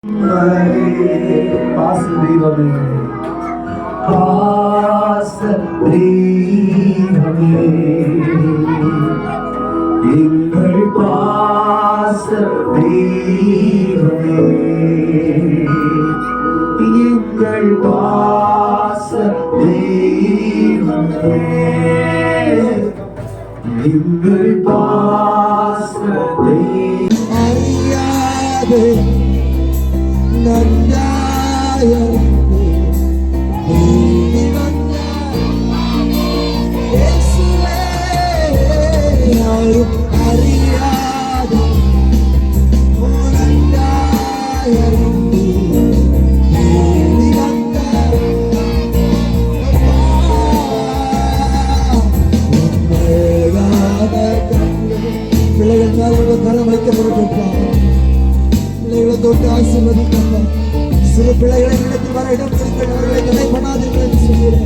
பாச தெய்வமே, பாச தெய்வமே, எங்கள் பாச தெய்வமே, எங்கள் பாச தெய்வமே, எங்கள் பாச தெய்வமே. அறியாதே பிள்ளைகள் மேல கரம் வைக்கப்பட்டிருப்பாங்க. பிள்ளைகளை தொட்டு ஆசீர்வதிப்பாங்க. சில பிள்ளைகளை இடத்தில் வர இடம் கொடுங்கள், அவர்களை தடை பண்ணாதீர்கள் என்று சொல்கிறேன்.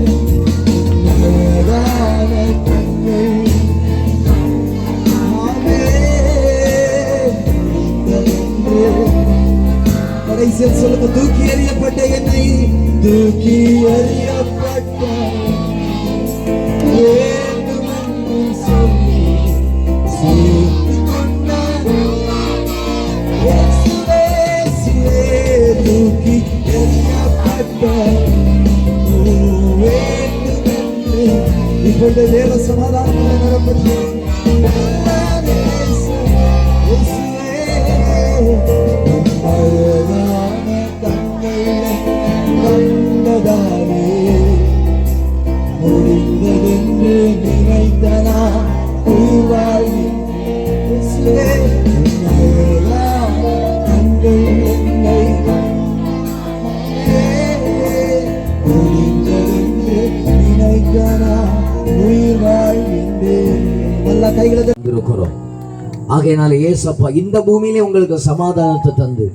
கடைசியில் சொல்லுங்க, தூக்கி எறியப்பட்ட என்னை, தூக்கி எறியப்பட்ட இப்பொழுது தேவ சமாதானத்தில் நிரப்பட்டு கண்டதாலே முடிந்ததென்று நினைத்தனா உயிர்வாழ்வி ஆகையினால ஏசப்பா இந்த பூமியிலே உங்களுக்கு சமாதானத்தை தந்து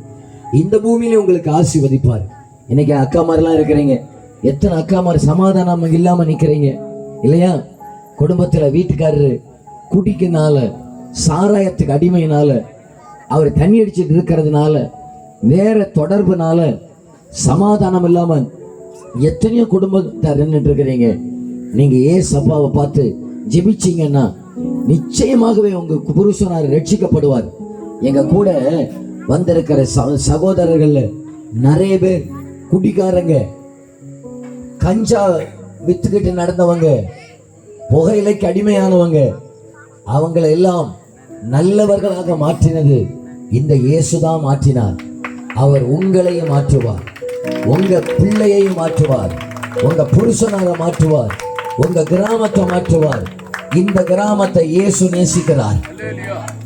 இந்த பூமியிலே உங்களுக்கு ஆசீர்வதிப்பார். இன்னைக்கு அக்கா மாதிரிலாம் இருக்கிறீங்க, எத்தனை அக்கா மாதிரி சமாதானம் இல்லாம நிக்கிறீங்க இல்லையா? குடும்பத்துல வீட்டுக்காரரு குடிக்கிறதுனால, சாராயத்துக்கு அடிமையினால, அவர் தண்ணி அடிச்சுட்டு இருக்கிறதுனால, வேற தொடர்புனால சமாதானம் இல்லாம எத்தனையோ குடும்பத்தார் நின்றுட்டு இருக்கிறீங்க. நீங்க ஏசப்பாவை பார்த்து ஜெபிச்சீங்கன்னா நிச்சயமாகவே உங்க புருஷனார் ரட்சிக்கப்படுவார். எங்க கூட வந்திருக்கிற சகோதரர்கள்ல நிறைய பேர் குடிக்காரங்க, கஞ்சா வித்துக்கிட்டு நடந்தவங்க, புகையிலைக்கு அடிமையானவங்க, அவங்களை எல்லாம் நல்லவர்களாக மாற்றினது இந்த இயேசுதான் மாற்றினார். அவர் உங்களையும் மாற்றுவார், உங்க பிள்ளையையும் மாற்றுவார், உங்க புருஷனாக மாற்றுவார், உங்க கிராமத்தை மாற்றுவார். இந்த கிராமத்தை இயேசு நேசிக்கிறார்.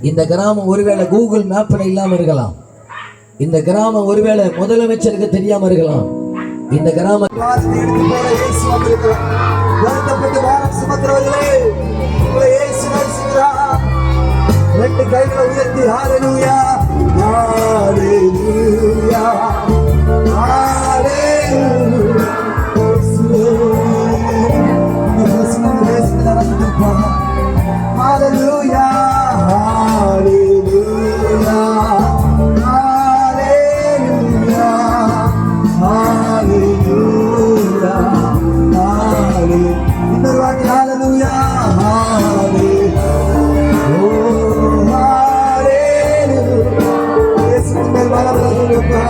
இந்த கிராமம் ஒருவேளை கூகுள் மேப்ல இல்லாம இருக்கலாம், இந்த கிராமம் ஒருவேளை முதலமைச்சருக்கு தெரியாம இருக்கலாம். இந்த கிராமம் ரெண்டு கைகளை உயர்த்தி ஹalleluya ஹalleluya Hallelujah, hallelujah, hallelujah, hallelujah, hallelujah. இன்னொரு வாட்டி hallelujah, hallelujah, oh hallelujah. இயேசுவின் மேல் வல்லமையுள்ளவரே,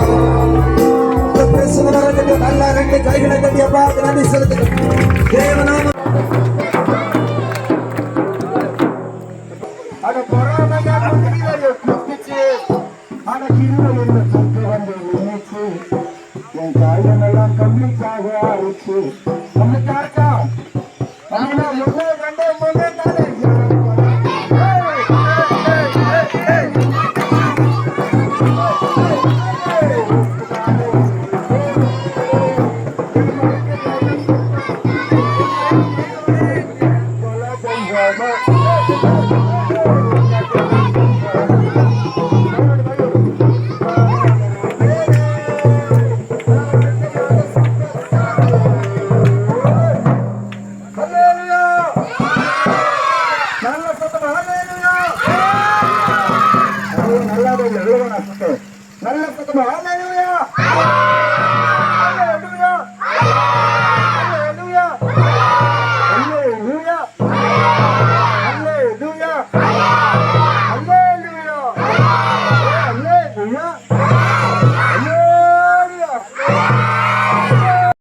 இந்த பிரசன்னமாக நல்ல ரெண்டு கைகளை தட்டி அப்பா நன்றி செலுத்துங்க. தேவநாம என் காயமெல்லாம் கம்மிக்காக ஆயிடுச்சு. ஐயா